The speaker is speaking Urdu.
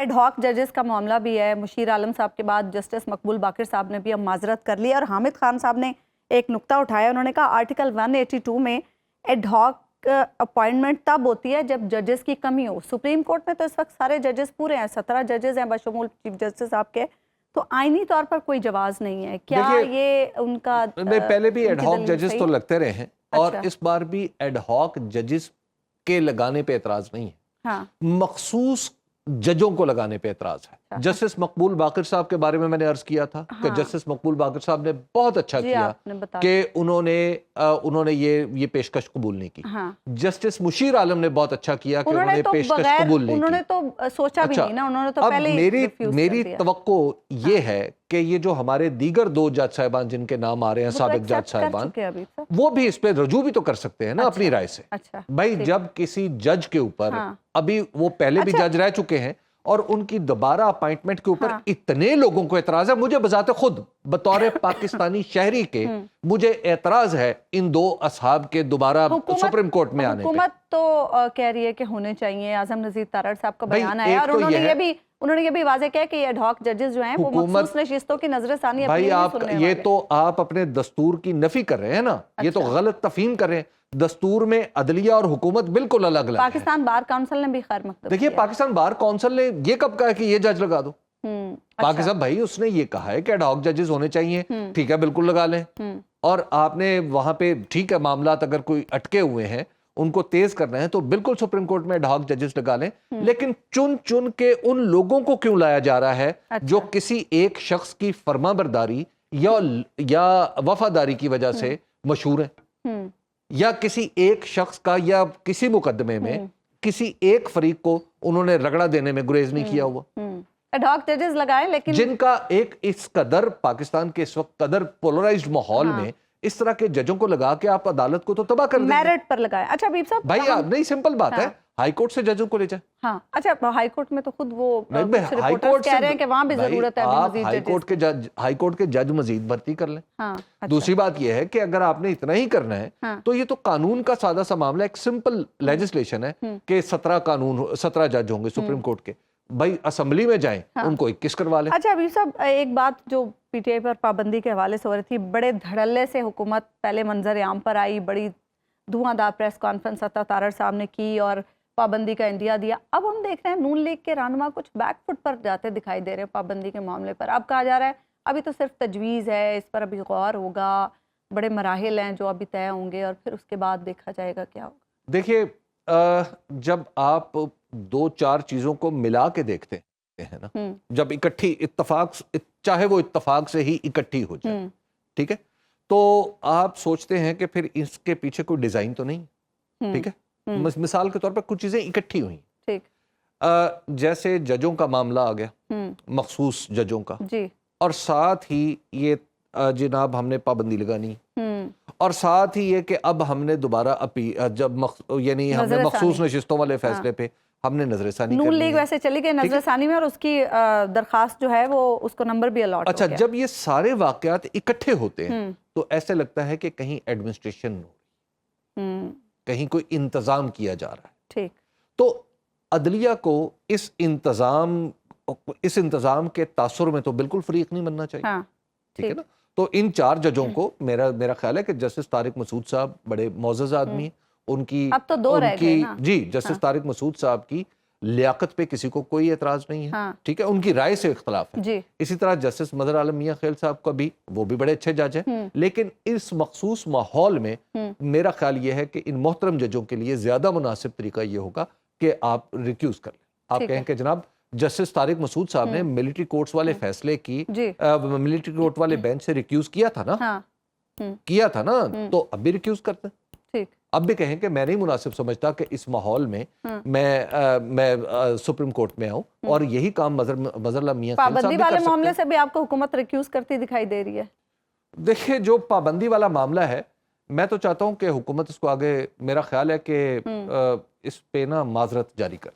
ایڈ ہاک ججز کا معاملہ بھی ہے. مشیر عالم صاحب کے بعد جسٹس مقبول باقر صاحب نے بھی اب معذرت کر لی اور حامد خان صاحب نے ایک نقطہ اٹھایا. انہوں نے کہا آرٹیکل 182 میں ایڈ ہاک اپوائنٹمنٹ تب ہوتی ہے جب ججز کی کمی ہو. سپریم کورٹ میں تو اس وقت سارے ججز پورے ہیں, 17 ججز ہیں بشمول چیف جسٹس صاحب کے, تو آئینی طور پر کوئی جواز نہیں ہے. کیا یہ ان کا پہلے بھی ایڈ ہاک ججز تو لگتے رہے ہیں اور اس بار بھی ایڈ ہاک ججز کے لگانے پہ اعتراض نہیں ہے, مخصوص ججوں کو لگانے پہ اعتراض ہے. جسٹس مقبول باقر صاحب کے بارے میں میں نے عرض کیا تھا کہ جسٹس مقبول باقر صاحب نے بہت اچھا کیا کہ انہوں نے یہ پیشکش قبول نہیں کی. جسٹس مشیر عالم نے بہت اچھا کیا کہ انہوں نے پیشکش قبول نہیں کی. انہوں نے تو سوچا بھی نہیں نا, انہوں نے تو پہلے میری توقع یہ ہے کہ یہ جو ہمارے دیگر 2 جج صاحبان جن کے نام آ رہے ہیں سابق جج صاحبان, وہ بھی اس پہ رجوع بھی تو کر سکتے ہیں نا اپنی رائے سے. بھائی جب کسی جج کے اوپر ابھی وہ پہلے بھی جج رہ چکے ہیں اور ان کی دوبارہ اپائنٹمنٹ کے اوپر اتنے لوگوں کو اعتراض ہے, مجھے بذات خود بطور پاکستانی شہری کے مجھے اعتراض ہے ان 2 اصحاب کے دوبارہ سپریم کورٹ میں آنے پہ. حکومت تو کہہ رہی ہے کہ ہونے چاہیے. اعظم نذیر تارڑ صاحب کا بیان آیا اور انہوں نے یہ بھی واضح کیا کہ ایڈ ہاک ججز جو ہیں وہ مخصوص نشستوں کی نظر ثانی اپنی نہیں سننے والے. یہ تو آپ اپنے دستور کی نفی کر رہے ہیں نا, یہ تو غلط تفہیم کر رہے ہیں. دستور میں عدلیہ اور حکومت بالکل الگ الگ ہے. پاکستان بار کونسل نے بھی خیر مقدم دیکھیے, پاکستان بار کونسل نے یہ کب کہا کہ یہ جج لگا دو؟ پاکستان بھائی اس نے یہ کہا ہے کہ ایڈ ہاک ججز ہونے چاہیے, ٹھیک ہے بالکل لگا لیں. اور آپ نے وہاں پہ ٹھیک ہے معاملات اگر کوئی اٹکے ہوئے ہیں ان کو تیز کرنا ہے تو بالکل سپریم کورٹ میں ایڈ ہاک ججز لگا لیں. لیکن چن کے ان لوگوں کو کیوں لایا جا رہا ہے جو کسی ایک شخص کی فرما برداری یا وفاداری کی وجہ سے مشہور ہیں, یا کسی ایک شخص کا یا کسی مقدمے میں کسی ایک فریق کو انہوں نے رگڑا دینے میں گریز نہیں کیا ہوا. ایڈ ہاک ججز لگائیں لیکن جن کا ایک اس قدر پاکستان کے اس وقت قدر پولرائزڈ ماحول میں اس طرح کے ججوں کو لگا کے آپ عدالت کو تو تباہ کر دیں گے. میرٹ پر لگائیں. اچھا حبیب صاحب بھائی نہیں سمپل بات ہے, ہائی کورٹ سے ججوں کو لے جائیں. ہاں اچھا ہائی کورٹ میں تو خود وہ رپورٹرز کہہ رہے ہیں کہ وہاں بھی ضرورت ہے مزید ججز. ہائی کورٹ کے جج مزید بھرتی کر لیں. دوسری بات یہ ہے کہ اگر آپ نے اتنا ہی کرنا ہے تو یہ تو قانون کا سادہ سا معاملہ, ایک سمپل لیجسلیشن ہے کہ 17 جج ہوں گے سپریم کورٹ کے. بھائی اسمبلی میں جائیں ان کو 21 کروا لیں. اچھا حبیب صاحب ایک بات جو پی ٹی آئی پر پابندی کے حوالے سے ہو رہی تھی, بڑے دھڑلے سے حکومت پہلے منظر عام پر آئی, بڑی دھواں دار پریس کانفرنس عطا تارڑ صاحب نے کی اور پابندی کا انڈیا دیا. اب ہم دیکھ رہے ہیں نون لیگ کے رہنما کچھ بیک فٹ پر جاتے دکھائی دے رہے ہیں پابندی کے معاملے پر. اب کہا جا رہا ہے ابھی تو صرف تجویز ہے, اس پر ابھی غور ہوگا, بڑے مراحل ہیں جو ابھی طے ہوں گے اور پھر اس کے بعد دیکھا جائے گا کیا ہوگا. دیکھیے جب آپ 2-4 چیزوں کو ملا کے دیکھتے ہیں نا, جب اکٹھی اتفاق, چاہے وہ اتفاق سے ہی اکٹھی ہو جائے, ٹھیک ہے, تو آپ سوچتے ہیں کہ پھر اس کے پیچھے کوئی ڈیزائن تو نہیں, ٹھیک ہے. مثال کے طور پر کچھ چیزیں اکٹھی ہوئیں, جیسے ججوں کا معاملہ آ گیا, مخصوص ججوں کا, اور ساتھ ہی یہ جناب ہم نے پابندی لگانی, اور ساتھ ہی یہ کہ اب ہم نے دوبارہ یعنی ہم نے مخصوص نشستوں والے فیصلے پہ ہم نے نظر ثانی نون لیگ ویسے چلی گئی نظر ثانی میں اور اس کی درخواست جو ہے وہ اس کو نمبر بھی الاٹ ہو گیا. اچھا جب یہ سارے واقعات اکٹھے ہوتے ہیں تو ایسے لگتا ہے کہ کہیں ایڈمنسٹریشن کہیں کوئی انتظام کیا جا رہا ہے. ٹھیک, تو عدلیہ کو اس انتظام کے تاثر میں تو بالکل فریق نہیں بننا چاہیے, ٹھیک ہے نا. تو ان 4 ججوں کو میرا خیال ہے کہ جسٹس طارق مسعود صاحب بڑے معزز آدمی ہیں, ان کی اب تو 2 رہ گئے نا. جی جسٹس طارق مسعود صاحب کی لیاقت پہ کسی کو کوئی اعتراض نہیں ہے, ٹھیک ہے, ان کی رائے سے اختلاف ہے. اسی طرح جسٹس مظہر عالم میاں خیل صاحب کا بھی, وہ بھی بڑے اچھے جج ہیں. لیکن اس مخصوص ماحول میں میرا خیال یہ ہے کہ ان محترم ججوں کے لیے زیادہ مناسب طریقہ یہ ہوگا کہ آپ ریکیوز کر لیں. آپ کہیں کہ جناب جسٹس طارق مسعود صاحب نے ملٹری کورٹس والے فیصلے کی ملٹری کورٹ والے بینچ سے ریکیوز کیا تھا نا, تو اب بھی ریکیوز کرتے ہیں. اب بھی کہیں کہ میں نہیں مناسب سمجھتا کہ اس ماحول میں میں سپریم کورٹ میں آؤں, اور یہی کام مظہر اللہ میاں خیل صاحب بھی کر سکتے ہیں. پابندی والے معاملے سے بھی آپ کو حکومت ریکیوز کرتی دکھائی دے رہی ہے. دیکھیں جو پابندی والا معاملہ ہے, میں تو چاہتا ہوں کہ حکومت اس کو آگے, میرا خیال ہے کہ اس پہ نا معذرت جاری کر دے.